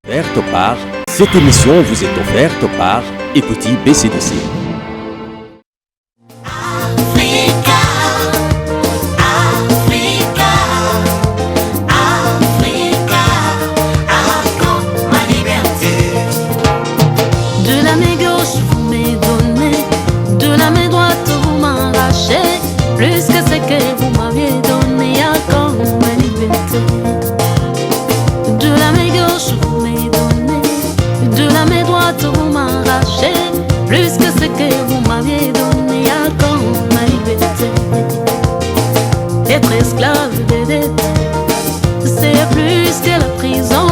Offerte par cette émission vous est offerte par Equity BCDC. Plus que ce que vous m'aviez donné, encore ma liberté. De la main gauche vous m'avez donné, de la main droite vous m'arrachez. Plus que ce que vous m'aviez donné, encore ma liberté. Être esclave des dettes, c'est plus que la prison.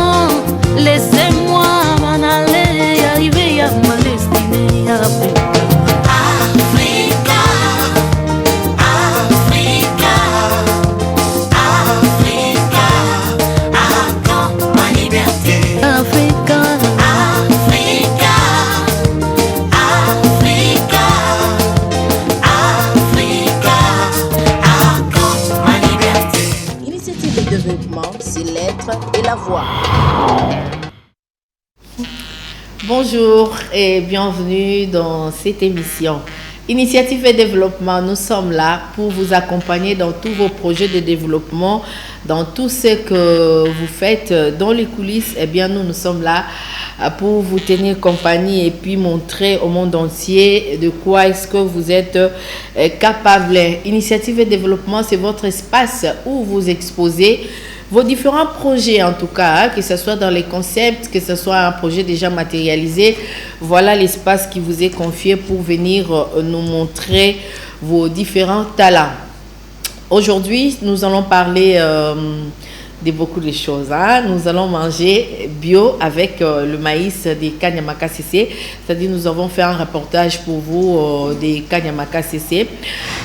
Laissez-moi m'en aller, arriver à ma destinée après. C'est l'être et la voix. Bonjour et bienvenue dans cette émission. Initiative et développement, nous sommes là pour vous accompagner dans tous vos projets de développement, dans tout ce que vous faites dans les coulisses. Eh bien, nous sommes là pour vous tenir compagnie et puis montrer au monde entier de quoi est-ce que vous êtes capable. Initiative et développement, c'est votre espace où vous exposez vos différents projets, en tout cas, que ce soit dans les concepts, que ce soit un projet déjà matérialisé. Voilà l'espace qui vous est confié pour venir nous montrer vos différents talents. Aujourd'hui, nous allons parler de beaucoup de choses. Nous allons manger bio avec le maïs des Kanyamaka CC. C'est-à-dire, nous avons fait un reportage pour vous des Kanyamaka CC.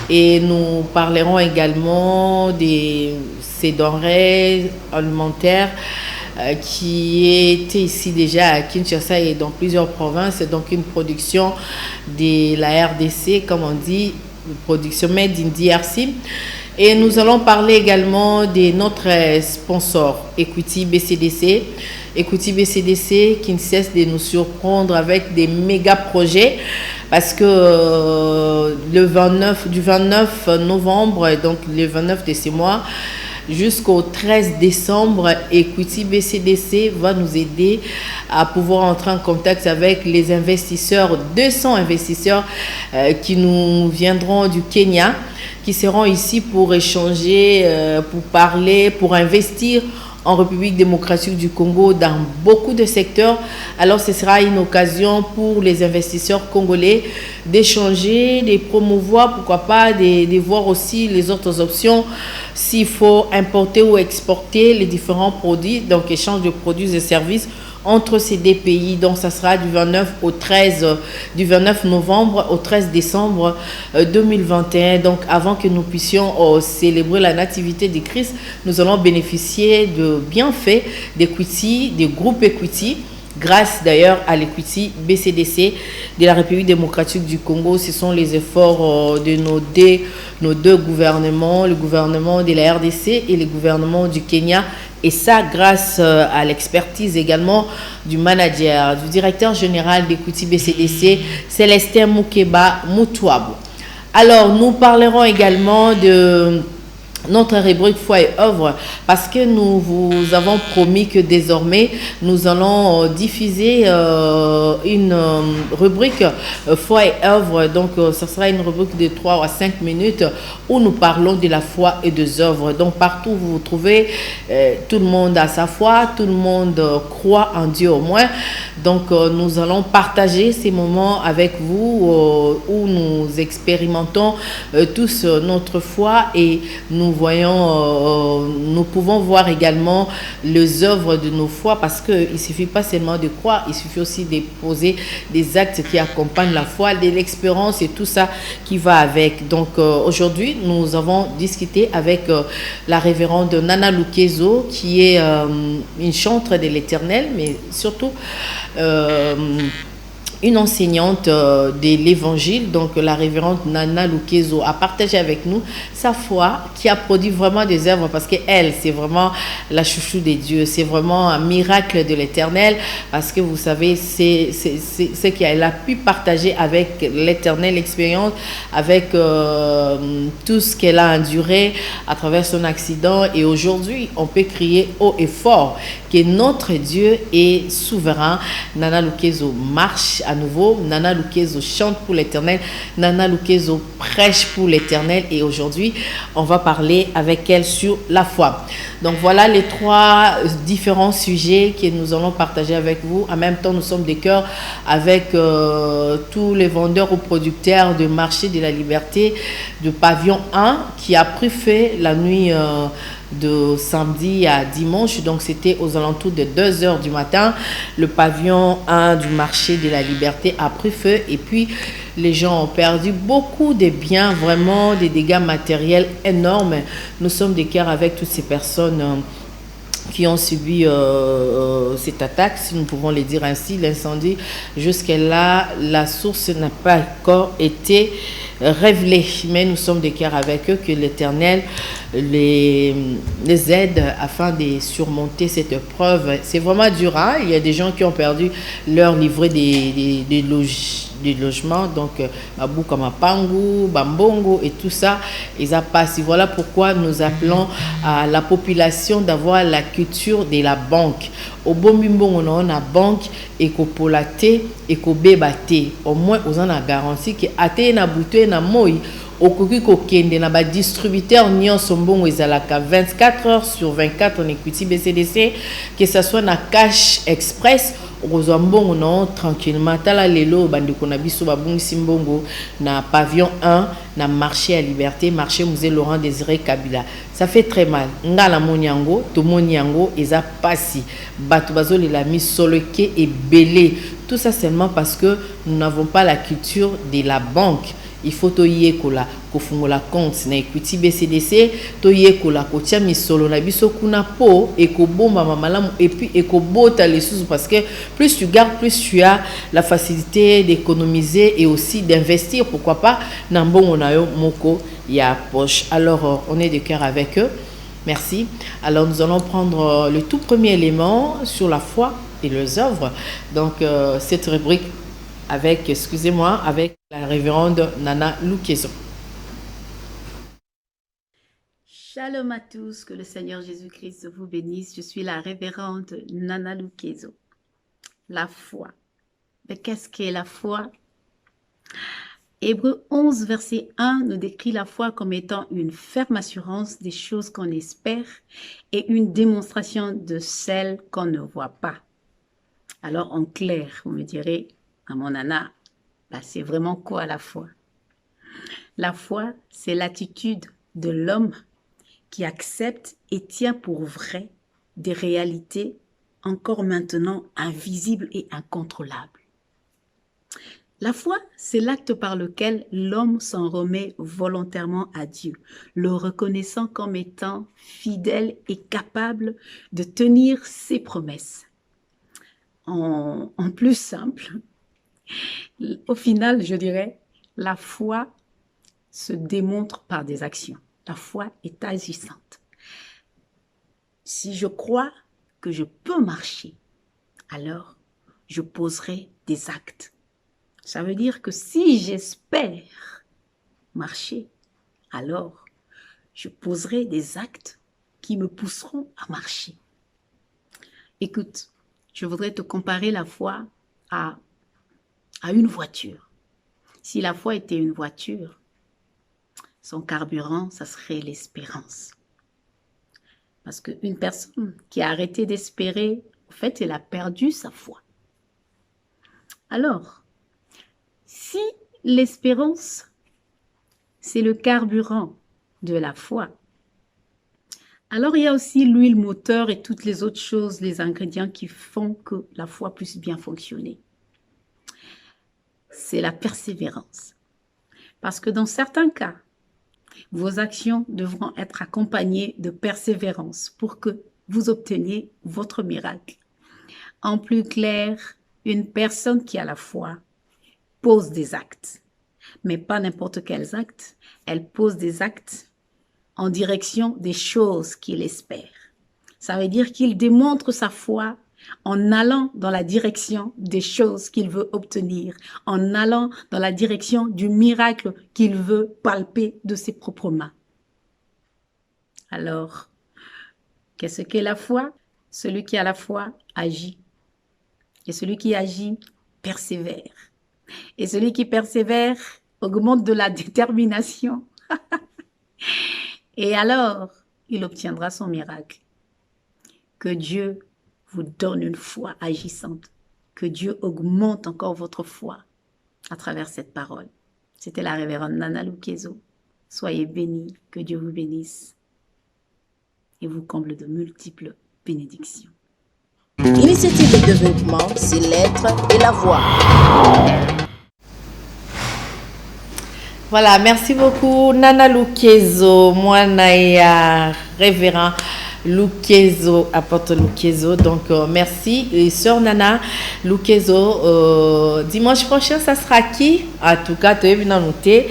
Et nous parlerons également des ces denrées alimentaires qui étaient ici déjà à Kinshasa et dans plusieurs provinces. Donc, une production de la RDC, comme on dit, production made in DRC. Et nous allons parler également de notre sponsor, Equity BCDC. Equity BCDC qui ne cesse de nous surprendre avec des méga projets parce que du 29 novembre, donc le 29 de ce mois, jusqu'au 13 décembre, Equity BCDC va nous aider à pouvoir entrer en contact avec les investisseurs, 200 investisseurs qui nous viendront du Kenya, qui seront ici pour échanger, pour parler, pour investir en République démocratique du Congo dans beaucoup de secteurs. Alors ce sera une occasion pour les investisseurs congolais d'échanger, de promouvoir, pourquoi pas, de voir aussi les autres options s'il faut importer ou exporter les différents produits, donc échange de produits et services entre ces deux pays. Donc ça sera du 29 novembre au 13 décembre 2021. Donc avant que nous puissions célébrer la nativité de Christ, nous allons bénéficier de bienfaits d'Equity, des groupes Equity, grâce d'ailleurs à l'Equity BCDC de la République démocratique du Congo. Ce sont les efforts de nos deux gouvernements, le gouvernement de la RDC et le gouvernement du Kenya. Et ça, grâce à l'expertise également du manager, du directeur général d'Equity BCDC, Célestin Moukeba Moutouabou. Alors, nous parlerons également de notre rubrique foi et œuvre parce que nous vous avons promis que désormais nous allons diffuser une rubrique foi et œuvre. Donc ce sera une rubrique de 3 à 5 minutes où nous parlons de la foi et des œuvres. Donc partout où vous vous trouvez, tout le monde a sa foi, tout le monde croit en Dieu au moins. Donc nous allons partager ces moments avec vous où nous expérimentons tous notre foi et nous pouvons voir également les œuvres de nos foi parce qu'il ne suffit pas seulement de croire, il suffit aussi de poser des actes qui accompagnent la foi, de l'expérience et tout ça qui va avec. Donc aujourd'hui, nous avons discuté avec la révérende Nana Lukezo qui est une chantre de l'Éternel, mais surtout une enseignante de l'évangile, donc la révérende Nana Lukezo, a partagé avec nous sa foi qui a produit vraiment des œuvres parce qu'elle, c'est vraiment la chouchou des dieux, c'est vraiment un miracle de l'éternel parce que vous savez, c'est ce qu'elle a pu partager avec l'éternel, l'expérience, avec tout ce qu'elle a enduré à travers son accident. Et aujourd'hui, on peut crier haut et fort que notre Dieu est souverain. Nana Lukezo marche à nouveau. Nana Lukezo chante pour l'éternel. Nana Lukezo prêche pour l'éternel. Et aujourd'hui, on va parler avec elle sur la foi. Donc voilà les 3 différents sujets que nous allons partager avec vous. En même temps, nous sommes des cœurs avec tous les vendeurs ou producteurs de marché de la liberté de pavillon 1 qui a pris feu la nuit de samedi à dimanche, donc c'était aux alentours de 2 heures du matin. Le pavillon 1 du marché de la liberté a pris feu et puis les gens ont perdu beaucoup de biens, vraiment des dégâts matériels énormes. Nous sommes des cœurs avec toutes ces personnes qui ont subi cette attaque, si nous pouvons le dire ainsi, l'incendie. Jusqu'à là, la source n'a pas encore été révélée, mais nous sommes des cœurs avec eux, que l'Éternel les aide afin de surmonter cette épreuve. C'est vraiment dur, hein? Il y a des gens qui ont perdu leur livret des logements, donc Abou Kamapangu, Bambongo et tout ça, ils ont passé. Voilà pourquoi nous appelons à la population d'avoir la culture de la banque. Au bon bimbongo, on a banque et qu'on polate et qu'on bébate. Au moins, on a garanti que até na bouté na moi okoki kokende na ba distributeur nyonso mbongo ezalaka 24 heures sur 24 on écoute BCDC, que ce soit na cash express okozwa mbongo non tranquillement. Tala lelo bandeko na biso babungisi mbongo na pavillon 1 na marché à liberté, marché musée Laurent Désiré Kabila. Ça fait très mal. Ngala monyango to monyango eza pasi bato bazolela misoloke et belé. Tout ça seulement parce que nous n'avons pas la culture de la banque. Il faut toyer kola kofungola compte na Equity BCDC, toyer kola kotia misolo na biso kuna po et ko bomba mamalamu et puis et ko bota les sous parce que plus tu gardes, plus tu as la facilité d'économiser et aussi d'investir, pourquoi pas na mbongo na yo moko ya poche. Alors on est de cœur avec eux. Merci. Alors nous allons prendre le tout premier élément sur la foi et leurs œuvres. Donc cette rubrique avec, excusez-moi, avec la révérende Nana Lukezo. Shalom à tous, que le Seigneur Jésus-Christ vous bénisse. Je suis la révérende Nana Lukezo. La foi. Mais qu'est-ce qu'est la foi? Hébreux 11, verset 1 nous décrit la foi comme étant une ferme assurance des choses qu'on espère et une démonstration de celles qu'on ne voit pas. Alors en clair, vous me direz, à mon Nana, c'est vraiment quoi la foi? La foi, c'est l'attitude de l'homme qui accepte et tient pour vrai des réalités encore maintenant invisibles et incontrôlables. La foi, c'est l'acte par lequel l'homme s'en remet volontairement à Dieu, le reconnaissant comme étant fidèle et capable de tenir ses promesses. En plus simple, au final, je dirais, la foi se démontre par des actions. La foi est agissante. Si je crois que je peux marcher, alors je poserai des actes. Ça veut dire que si j'espère marcher, alors je poserai des actes qui me pousseront à marcher. Écoute, je voudrais te comparer la foi à une voiture. Si la foi était une voiture, son carburant, ça serait l'espérance. Parce qu'une personne qui a arrêté d'espérer, en fait, elle a perdu sa foi. Alors, si l'espérance, c'est le carburant de la foi, alors il y a aussi l'huile moteur et toutes les autres choses, les ingrédients qui font que la foi puisse bien fonctionner. C'est la persévérance. Parce que dans certains cas, vos actions devront être accompagnées de persévérance pour que vous obteniez votre miracle. En plus clair, une personne qui a la foi pose des actes, mais pas n'importe quels actes. Elle pose des actes en direction des choses qu'il espère. Ça veut dire qu'il démontre sa foi en allant dans la direction des choses qu'il veut obtenir, en allant dans la direction du miracle qu'il veut palper de ses propres mains. Alors, qu'est-ce qu'est la foi? Celui qui a la foi agit. Et celui qui agit persévère. Et celui qui persévère augmente de la détermination. Et alors, il obtiendra son miracle. Que Dieu vous donne une foi agissante. Que Dieu augmente encore votre foi à travers cette parole. C'était la révérende Nana Lukezo. Soyez bénis, que Dieu vous bénisse et vous comble de multiples bénédictions. Initiative de développement, c'est l'être et la voix. Voilà, merci beaucoup Nana Lukezo, moi Naya révérend Lukezo, apporte Lukezo. Donc merci et sœur Nana Lukezo. Dimanche prochain, ça sera qui? En tout cas, tu es bien noté.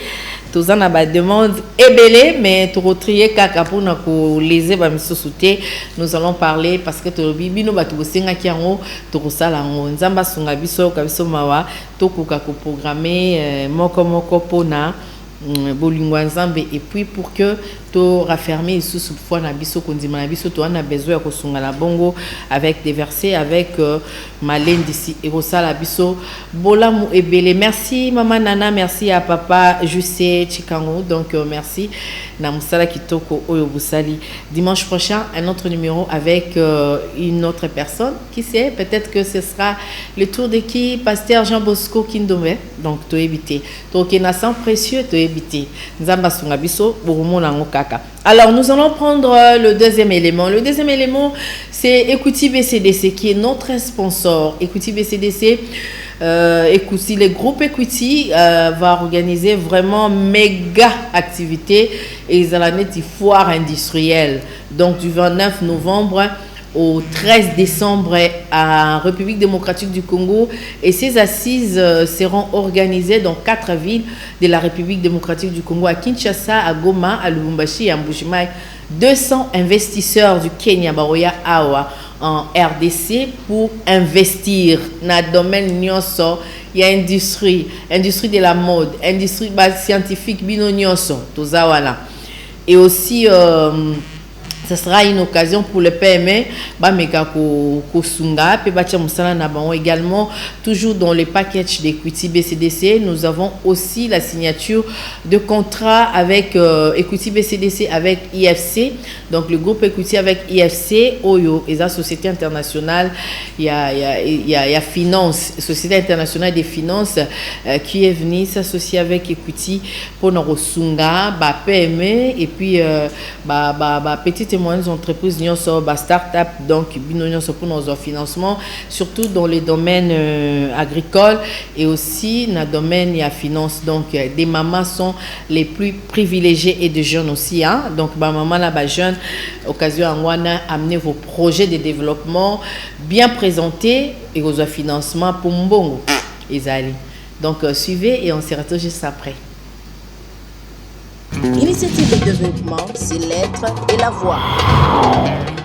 Tous en a demande ébélé, mais tu retrier kaka pour nous léser ba misosute. Nous allons parler parce que tu bibi no batu bosenga kiango tu kosala ngo nzamba sunga biso kabiso mawa to kuka ko programmer moko pona bolingwa nzambe et puis pour que to raffermer sous foi na biso kondima na biso to ana besoin ko sunga la bongo avec des versets avec Malène d'ici et kosala biso bolamu ebele. Merci maman Nana, merci à papa Jussé Chikango. Donc merci na musala kitoko oyo busali. Dimanche prochain un autre numéro avec une autre personne, qui sait, peut-être que ce sera le tour de qui? Pasteur Jean Bosco Kindombe. Donc to éviter to kena sang précieux to éviter nzamba sunga biso boromona ngoka. Alors, nous allons prendre le deuxième élément. Le deuxième élément, c'est Equity BCDC, qui est notre sponsor. Equity BCDC, Equity, le groupe Equity va organiser vraiment méga activité et ils allont être une foire industrielle. Donc, du 29 novembre au 13 décembre en République démocratique du Congo, et ces assises seront organisées dans 4 villes de la République démocratique du Congo, à Kinshasa, à Goma, à Lubumbashi et à Mbujimayi. 200 investisseurs du Kenya Baroya Awa en RDC pour investir dans le domaine nyonso. Il y a industrie de la mode, industrie scientifique bino nyonso, tout ça voilà. Et aussi ce sera une occasion pour le PME également. Toujours dans les packages d'Equity BCDC, nous avons aussi la signature de contrat avec Equity BCDC avec IFC. Donc le groupe Equity avec IFC, Oyo, et la société internationale, il y a Finance, Société internationale des finances qui est venue s'associer avec Equity pour nos Sunga, PME et puis petites et moyennes entreprises, start-up, donc pour nos financements, surtout dans les domaines agricoles et aussi dans le domaine de finance. Donc des mamans sont les plus privilégiées et des jeunes aussi. Hein? Donc maman là, jeunes, occasion à amener vos projets de développement bien présentés et aux financements pour Mbongo. Donc suivez et on se retrouve juste après. Initiative de développement, c'est l'être et la voix.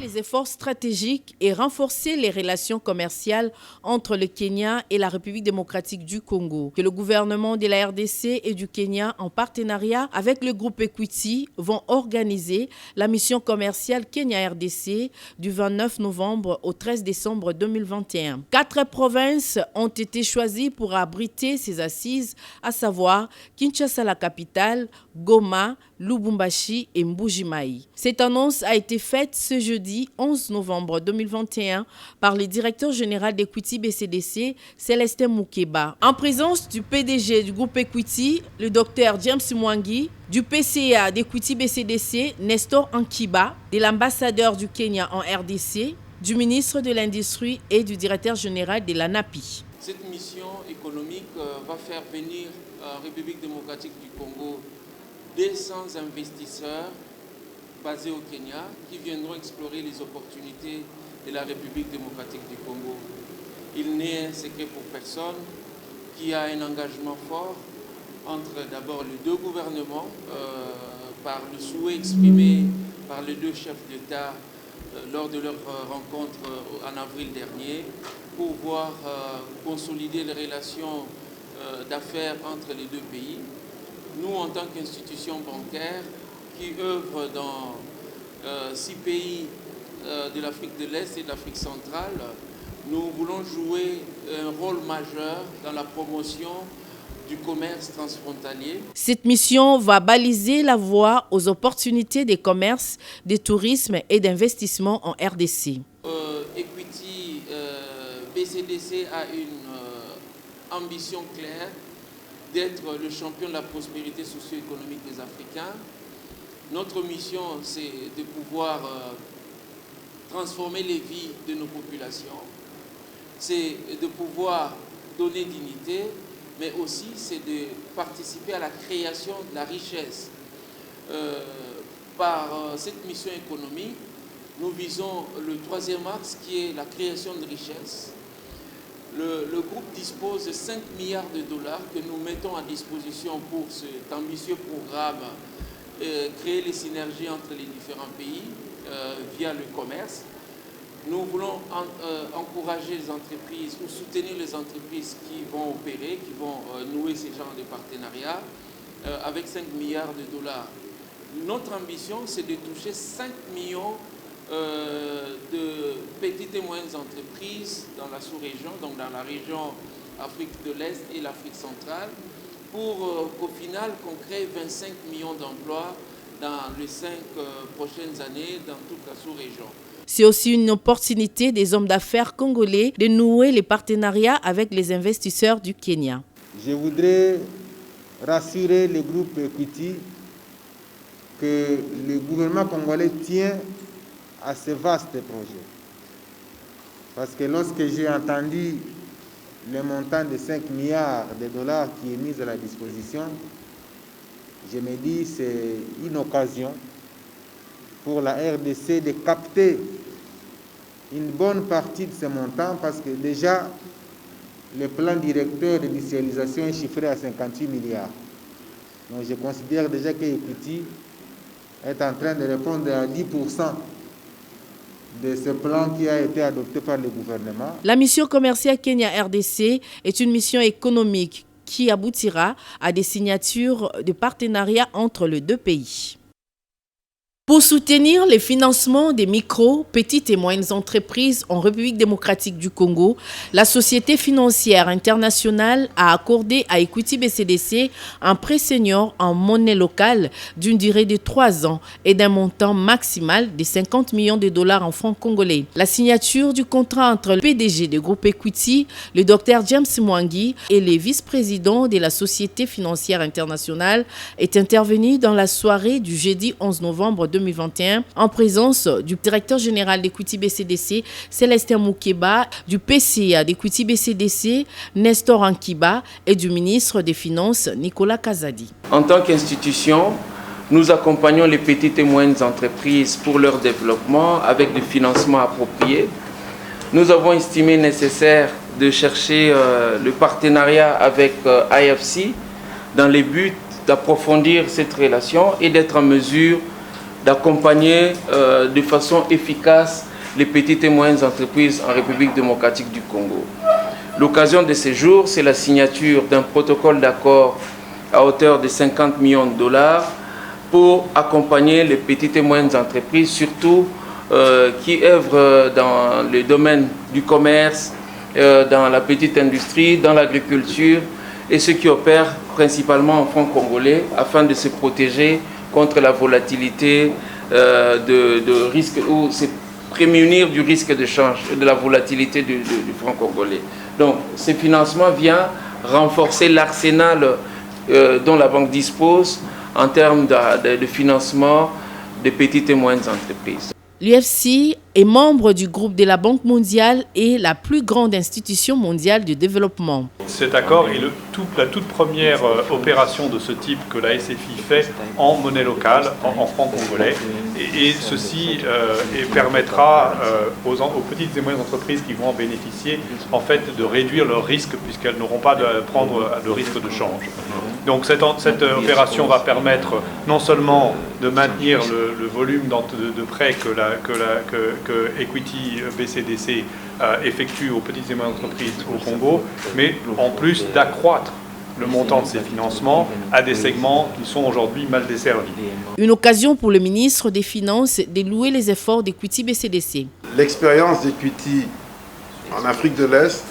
Les efforts stratégiques et renforcer les relations commerciales entre le Kenya et la République démocratique du Congo. Que le gouvernement de la RDC et du Kenya, en partenariat avec le groupe Equity, vont organiser la mission commerciale Kenya-RDC du 29 novembre au 13 décembre 2021. 4 provinces ont été choisies pour abriter ces assises, à savoir Kinshasa, la capitale, Goma, Lubumbashi et Mbujimayi. Cette annonce a été faite ce jeudi 11 novembre 2021 par le directeur général d'Equity BCDC, Célestin Moukeba, en présence du PDG du groupe Equity, le docteur James Mwangi, du PCA d'Equity BCDC, Nestor Ankiba, de l'ambassadeur du Kenya en RDC, du ministre de l'Industrie et du directeur général de l'ANAPI. Cette mission économique va faire venir en République démocratique du Congo 200 investisseurs basés au Kenya qui viendront explorer les opportunités de la République démocratique du Congo. Il n'est un secret pour personne qui a un engagement fort entre d'abord les deux gouvernements, par le souhait exprimé par les deux chefs d'État lors de leur rencontre en avril dernier, pour pouvoir consolider les relations d'affaires entre les deux pays. Nous, en tant qu'institution bancaire qui œuvre dans 6 pays de l'Afrique de l'Est et de l'Afrique centrale, nous voulons jouer un rôle majeur dans la promotion du commerce transfrontalier. Cette mission va baliser la voie aux opportunités des commerces, de tourisme et d'investissement en RDC. Equity BCDC a une ambition claire d'être le champion de la prospérité socio-économique des Africains. Notre mission, c'est de pouvoir transformer les vies de nos populations, c'est de pouvoir donner dignité, mais aussi c'est de participer à la création de la richesse. Par cette mission économique, nous visons le 3e axe qui est la création de richesse. Le groupe dispose de 5 milliards de dollars que nous mettons à disposition pour cet ambitieux programme, créer les synergies entre les différents pays via le commerce. Nous voulons encourager les entreprises ou soutenir les entreprises qui vont opérer, qui vont nouer ces genres de partenariats avec 5 milliards de dollars. Notre ambition, c'est de toucher 5 millions de petites et moyennes entreprises dans la sous-région, donc dans la région Afrique de l'Est et l'Afrique centrale, pour qu'au final, qu'on crée 25 millions d'emplois dans les 5 prochaines années dans toute la sous-région. C'est aussi une opportunité des hommes d'affaires congolais de nouer les partenariats avec les investisseurs du Kenya. Je voudrais rassurer le groupe Equity que le gouvernement congolais tient à ce vaste projet. Parce que lorsque j'ai entendu le montant de 5 milliards de dollars qui est mis à la disposition, je me dis que c'est une occasion pour la RDC de capter une bonne partie de ce montant, parce que déjà le plan directeur d'industrialisation est chiffré à 58 milliards. Donc je considère déjà que Equity est en train de répondre à 10% de ce plan qui a été adopté par le gouvernement. La mission commerciale Kenya-RDC est une mission économique qui aboutira à des signatures de partenariats entre les deux pays. Pour soutenir les financements des micro, petites et moyennes entreprises en République démocratique du Congo, la Société financière internationale a accordé à Equity BCDC un prêt senior en monnaie locale d'une durée de 3 ans et d'un montant maximal de 50 millions de dollars en francs congolais. La signature du contrat entre le PDG du groupe Equity, le Dr James Mwangi, et les vice-présidents de la Société financière internationale est intervenue dans la soirée du jeudi 11 novembre 2021 en présence du directeur général d'Equity BCDC, Célestin Moukeba, du PCA d'Equity BCDC, Nestor Ankiba, et du ministre des Finances, Nicolas Kazadi. En tant qu'institution, nous accompagnons les petites et moyennes entreprises pour leur développement avec des financements appropriés. Nous avons estimé nécessaire de chercher le partenariat avec IFC dans le but d'approfondir cette relation et d'être en mesure d'accompagner de façon efficace les petites et moyennes entreprises en République démocratique du Congo. L'occasion de ce jour, c'est la signature d'un protocole d'accord à hauteur de 50 millions de dollars pour accompagner les petites et moyennes entreprises, surtout qui œuvrent dans le domaine du commerce, dans la petite industrie, dans l'agriculture, et ceux qui opèrent principalement en francs congolais afin de se protéger contre la volatilité de risque, ou se prémunir du risque de change, de la volatilité du franc congolais. Donc, ce financement vient renforcer l'arsenal dont la banque dispose en termes de financement des petites et moyennes entreprises. L'UFC est membre du groupe de la Banque mondiale et la plus grande institution mondiale de développement. Cet accord est la toute première opération de ce type que la SFI fait en monnaie locale, en francs congolais. Et ceci permettra aux petites et moyennes entreprises qui vont en bénéficier, en fait, de réduire leurs risques puisqu'elles n'auront pas à prendre le risque de change. Donc cette opération va permettre non seulement de maintenir le volume de prêts que Equity BCDC effectue aux petites et moyennes entreprises au Congo, mais en plus d'accroître le montant de ces financements à des segments qui sont aujourd'hui mal desservis. Une occasion pour le ministre des Finances de louer les efforts d'Equity BCDC. L'expérience d'Equity en Afrique de l'Est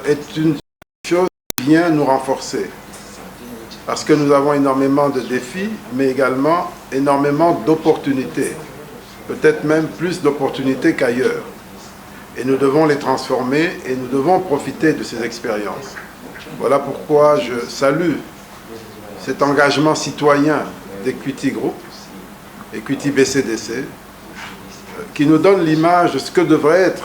est une chose qui vient nous renforcer. Parce que nous avons énormément de défis, mais également énormément d'opportunités. Peut-être même plus d'opportunités qu'ailleurs. Et nous devons les transformer et nous devons profiter de ces expériences. Voilà pourquoi je salue cet engagement citoyen d'Equity Group, Equity BCDC, qui nous donne l'image de ce que devrait être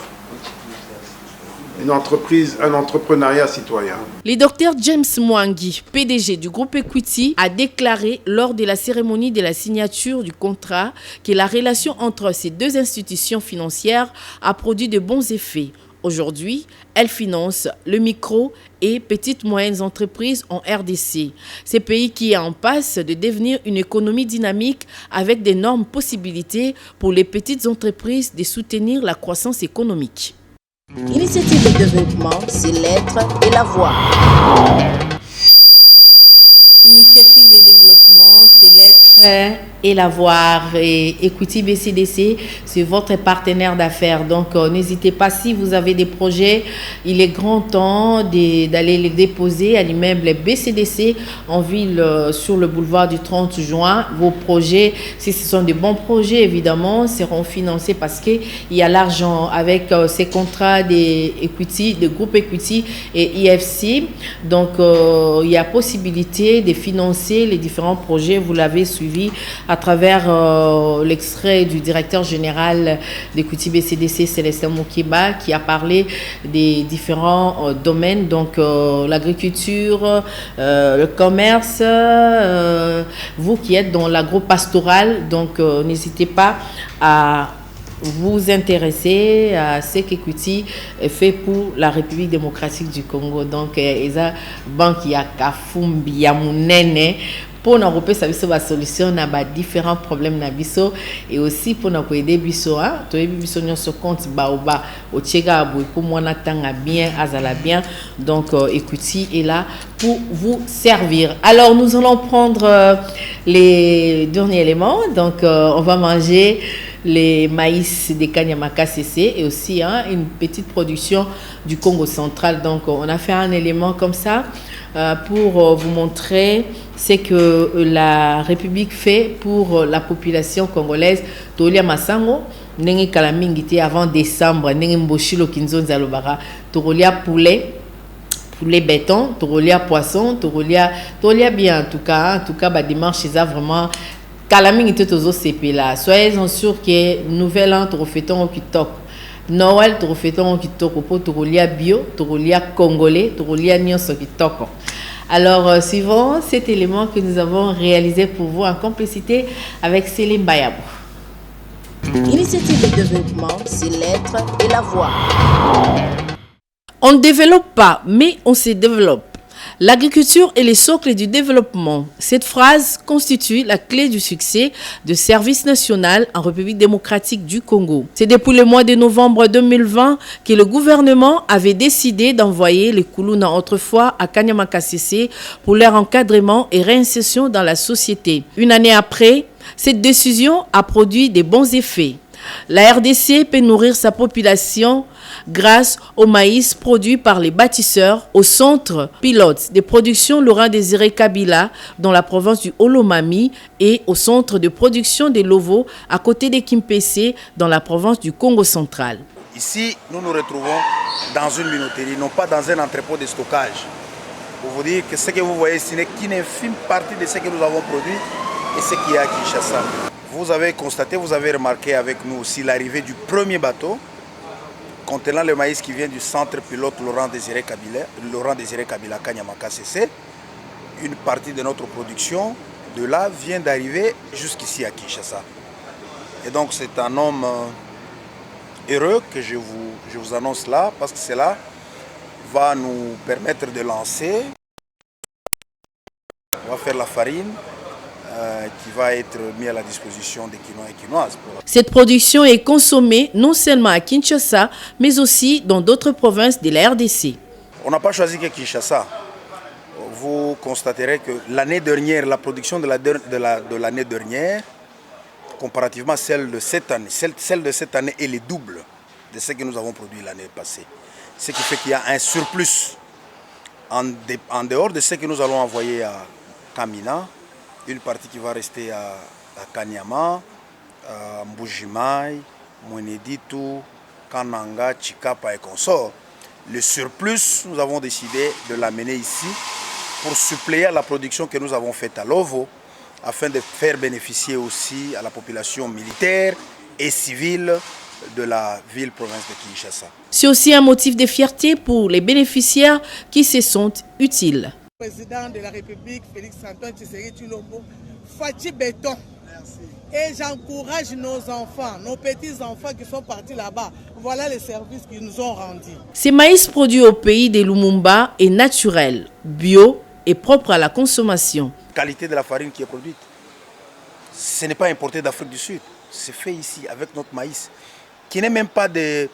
une entreprise, un entrepreneuriat citoyen. Le docteur James Mwangi, PDG du groupe Equity, a déclaré lors de la cérémonie de la signature du contrat que la relation entre ces deux institutions financières a produit de bons effets. Aujourd'hui, elle finance le micro et petites moyennes entreprises en RDC. Ce pays qui est en passe de devenir une économie dynamique avec d'énormes possibilités pour les petites entreprises de soutenir la croissance économique. Initiative de développement, c'est l'être et la voix. Initiative de développement, c'est l'être et la voir. Et Equity BCDC, c'est votre partenaire d'affaires. Donc, n'hésitez pas, si vous avez des projets, il est grand temps d'aller les déposer à l'immeuble BCDC en ville sur le boulevard du 30 juin. Vos projets, si ce sont des bons projets, évidemment, seront financés parce qu'il y a l'argent avec ces contrats des Equity, de groupe Equity et IFC. Donc, il y a possibilité de financer les différents projets. Vous l'avez suivi à travers l'extrait du directeur général d'Equity BCDC, Célestin Moukeba, qui a parlé des différents domaines, donc l'agriculture, le commerce, vous qui êtes dans l'agro-pastoral, donc n'hésitez pas à vous intéresser à ce qu'Equity fait pour la République démocratique du Congo. Donc, eza banque ya kafumbi ya munene pour nous repérer la solution à différents problèmes na biso et aussi pour nous aider biso hein to biso nyo so compte baoba o tchega boy pour moi natanga bien azala bien. Donc Equity est là pour vous servir. Alors nous allons prendre les derniers éléments. Donc on va manger les maïs des Kanyamaka CC et aussi une petite production du Congo central. Donc on a fait un élément comme ça pour vous montrer ce que la République fait pour la population congolaise. Tolia Masango, ndenge kalamingiti avant décembre, ndenge mboshilo kinzonza lobara, tolia poulet béton, tolia poisson, tolia bien en tout cas ba dimanche ça vraiment kalamingiti tozo CP là. Soyez-en sûrs que nouvel an trofeton qui top. Noël trofeton qui top pour tolia bio, tolia congolais, tolia nyonso qui top. Alors, suivant cet élément que nous avons réalisé pour vous en complicité avec Céline Bayabou. Initiative de développement, c'est l'être et la voix. On ne développe pas, mais on se développe. L'agriculture est le socle du développement. Cette phrase constitue la clé du succès de Service national en République démocratique du Congo. C'est depuis le mois de novembre 2020 que le gouvernement avait décidé d'envoyer les Koulouna autrefois à Kanyamaka CC pour leur encadrement et réinsertion dans la société. Une année après, cette décision a produit de bons effets. La RDC peut nourrir sa population grâce au maïs produit par les bâtisseurs au centre pilote de production Laurent Désiré Kabila dans la province du Olomami et au centre de production de Lovo à côté de Kimpese dans la province du Congo central. Ici, nous nous retrouvons dans une minoterie, non pas dans un entrepôt de stockage. Pour vous dire que ce que vous voyez ici n'est qu'une infime partie de ce que nous avons produit et ce qu'il y a à Kinshasa. Vous avez constaté, vous avez remarqué avec nous aussi l'arrivée du premier bateau contenant le maïs qui vient du centre pilote Laurent Désiré Kabila Kanyamaka CC. Une partie de notre production de là vient d'arriver jusqu'ici à Kinshasa. Et donc c'est un homme heureux que je vous annonce là, parce que cela va nous permettre de lancer. On va faire la farine qui va être mise à la disposition des Quinois et Quinoises. Cette production est consommée non seulement à Kinshasa, mais aussi dans d'autres provinces de la RDC. On n'a pas choisi que Kinshasa. Vous constaterez que l'année dernière, la production de l'année dernière, comparativement à celle de cette année, celle de cette année est le double de ce que nous avons produit l'année passée. Ce qui fait qu'il y a un surplus en dehors de ce que nous allons envoyer à Kamina, une partie qui va rester à Kanyama, à Mbujimai, Mweneditu, Kananga, Chikapa et consorts. Le surplus, nous avons décidé de l'amener ici pour suppléer à la production que nous avons faite à Lovo, afin de faire bénéficier aussi à la population militaire et civile de la ville-province de Kinshasa. C'est aussi un motif de fierté pour les bénéficiaires qui se sentent utiles. Le président de la République, Félix-Antoine Tshisekedi Tshilombo, Fachi Béton. Et j'encourage nos enfants, nos petits-enfants qui sont partis là-bas. Voilà les services qu'ils nous ont rendus. Ce maïs produit au pays de Lumumba est naturel, bio et propre à la consommation. La qualité de la farine qui est produite, ce n'est pas importé d'Afrique du Sud. C'est fait ici avec notre maïs, qui n'est même pas des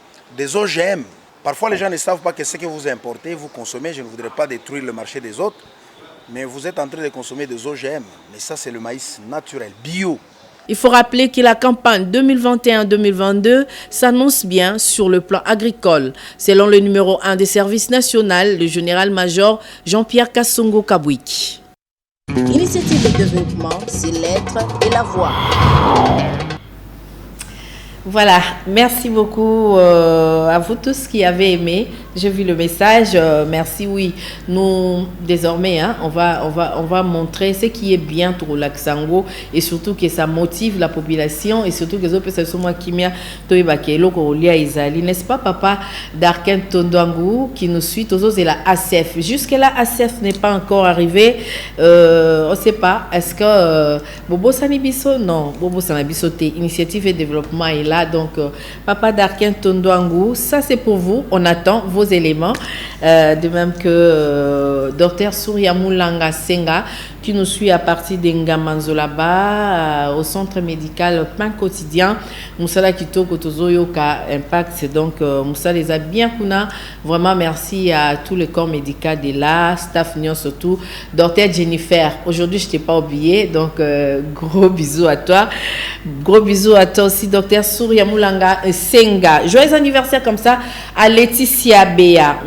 OGM. Parfois, les gens ne savent pas que ce que vous importez, vous consommez. Je ne voudrais pas détruire le marché des autres, mais vous êtes en train de consommer des OGM. Mais ça, c'est le maïs naturel, bio. Il faut rappeler que la campagne 2021-2022 s'annonce bien sur le plan agricole. Selon le numéro 1 des services nationaux, le général-major Jean-Pierre Kassongo Kabwiki. Initiative de développement, c'est l'être et la voix. Voilà, merci beaucoup à vous tous qui avez aimé. J'ai vu le message, merci, oui. Nous, désormais, hein, on va montrer ce qui est bien pour l'Aksango et surtout que ça motive la population et surtout que les autres personnes qui n'est-ce pas, papa Darken Tondouangou qui nous suit aux autres et la ACF. Jusque-là, ACF n'est pas encore arrivé. On ne sait pas, est-ce que Bobo Sanibiso? Non, Bobo Sanibiso, Initiative et Développement est là. Donc, papa Darken Tondouangou, ça c'est pour vous. On attend vos éléments. De même que Dr Souriamoulanga Senga, qui nous suit à partir d'Engamanzolaba, au centre médical Pain Quotidien. Moussala Kito Kotozoyoka Impact, c'est donc Moussa les a bien kuna. Vraiment merci à tout le corps médical de là, staff Nyon surtout. Dr Jennifer, aujourd'hui je t'ai pas oublié, donc gros bisous à toi. Gros bisous à toi aussi, Dr Souriamoulanga Senga. Joyeux anniversaire comme ça à Laetitia Béa.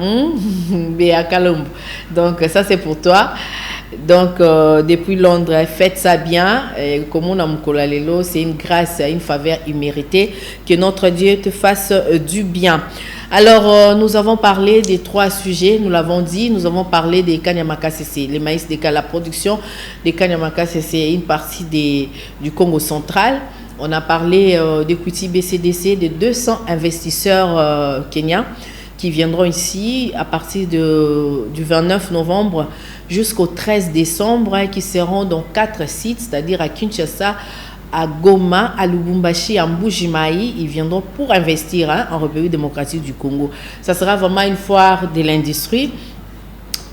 Béa Kalombo. Donc ça c'est pour toi. Donc, depuis Londres, faites ça bien. Comme on a moukolalelo, c'est une grâce, une faveur imméritée. Que notre Dieu te fasse du bien. Alors, nous avons parlé des 3 sujets, nous l'avons dit. Nous avons parlé des Kanyamaka CC, les maïs la production des Kanyamaka CC, une partie du Congo central. On a parlé d'Equity BCDC, de 200 investisseurs kenyans qui viendront ici à partir du 29 novembre jusqu'au 13 décembre, qui seront dans 4 sites, c'est-à-dire à Kinshasa, à Goma, à Lubumbashi, à Mbujimai. Ils viendront pour investir en République démocratique du Congo. Ça sera vraiment une foire de l'industrie.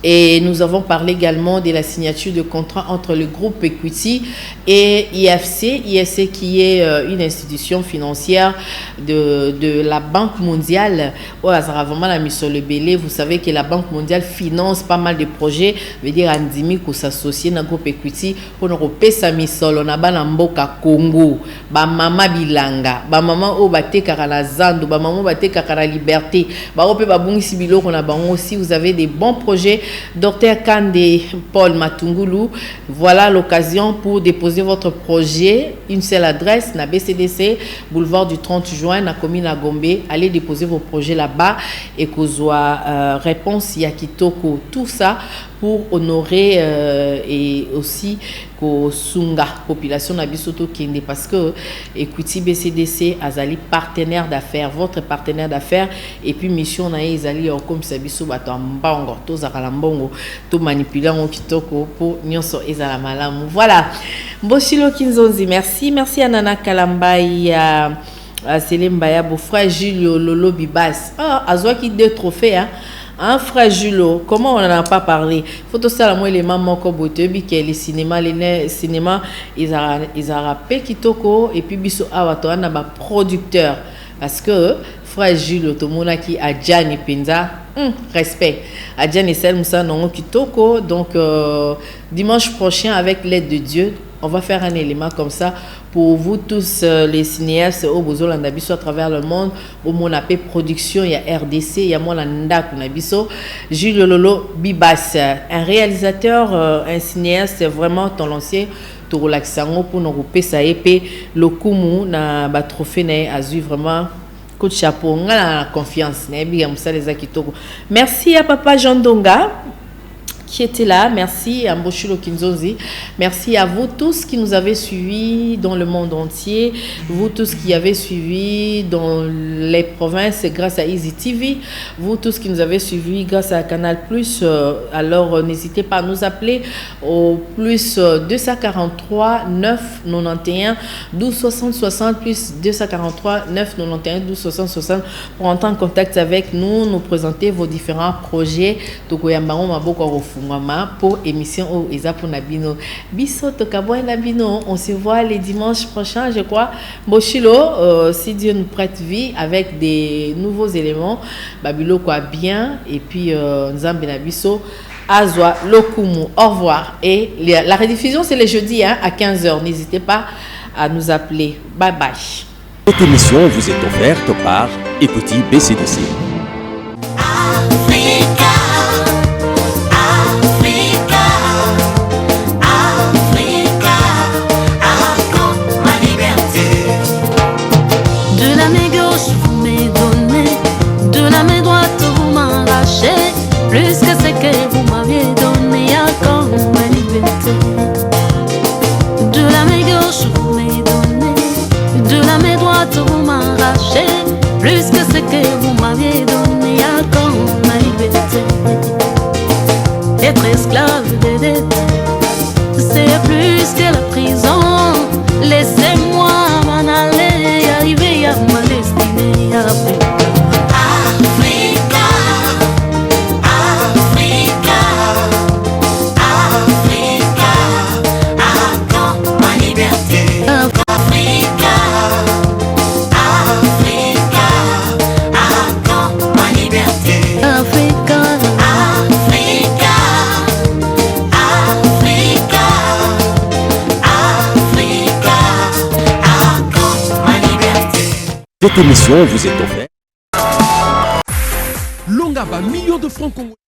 Et nous avons parlé également de la signature de contrat entre le groupe Equity et IFC. IFC qui est une institution financière de la Banque mondiale. Oh, ça sera vraiment la mission le belé. Vous savez que la Banque mondiale finance pas mal de projets. Veut dire Andimi qu'on s'associe dans le groupe Equity pour nous repayer sa mission. On a ban mboka Congo, ba mama bilanga, ba mama o bate karala zando, ba mama bate karala liberté, ba ope ba bungi sibilo qu'on a ban aussi. Vous avez des bons projets. Dr Kande Paul Matungulu, voilà l'occasion pour déposer votre projet. Une seule adresse, na BCDC, boulevard du 30 juin, na commune à Gombe. Allez déposer vos projets là-bas et qu'on soit réponse Yakitoko, tout ça pour honorer et aussi ko sunga population na biso to kende parce que Equity BCDC azali partenaire d'affaires, votre partenaire d'affaires, et puis mission na ezali comme ça biso bato mbongo to zakala mbongo to manipuler on kitoko pour nyonso ezala malamu. Voilà. Mboshilo Kinzonzi, merci à Nana Kalambai, à Selembaya, beau frère Julio Lolo Bibas. Ah, Azwa qui deux trophées, hein. Un frère Julio, comment on n'en a pas parlé? Faut tout ça, moi, les mamans, comme Botebi, qui est le cinéma, ils ont rappelé Kitoko, et puis Bisso Awato, on a un producteur. Parce que frère Julio, tout le monde qui a Gianni Penza, respect. A Gianni Selmoussa, non, Kitoko. Donc, dimanche prochain, avec l'aide de Dieu, on va faire un élément comme ça pour vous tous les cinéastes au Bozo Landabiso à travers le monde. Au Monapé Production, il y a RDC, il y a Monanda Kunabiso, Jules Lolo Bibas, un réalisateur, un cinéaste vraiment lancé pour relaxer pour nous couper ça épée le Kumu na ba trophée na azu vraiment coup de chapeau, on a la confiance. Merci à Papa Jean Donga qui était là. Merci à Mboshilo Kinzonzi. Merci à vous tous qui nous avez suivis dans le monde entier. Vous tous qui avez suivi dans les provinces grâce à Easy TV. Vous tous qui nous avez suivis grâce à Canal+. Alors n'hésitez pas à nous appeler au plus 243 9 91 12 60 60 plus 243 9 91 12 60 60 pour entrer en contact avec nous, nous présenter vos différents projets. Pour émission au Ezapo Nabino. Biso Tokaboy Nabino. On se voit les dimanches prochains, je crois. Boshilo, si Dieu nous prête vie avec des nouveaux éléments. Babilo quoi bien. Et puis Nzambe Nabiso. Azwa Lokumu. Au revoir. Et la rediffusion, c'est le jeudi à 15h. N'hésitez pas à nous appeler. Bye bye. Cette émission vous est offerte par Equity BCDC. Plus que ce que vous m'aviez donné à quand ma liberté. De la main gauche vous m'avez donné, de la main droite vous m'arrachez. Plus que ce que vous m'aviez donné à quand ma liberté. Être esclave de dettes, c'est plus que la prison. Laissez-moi m'en aller, arriver à ma destinée après. Cette émission vous est offerte. Longaba, millions de francs congolais.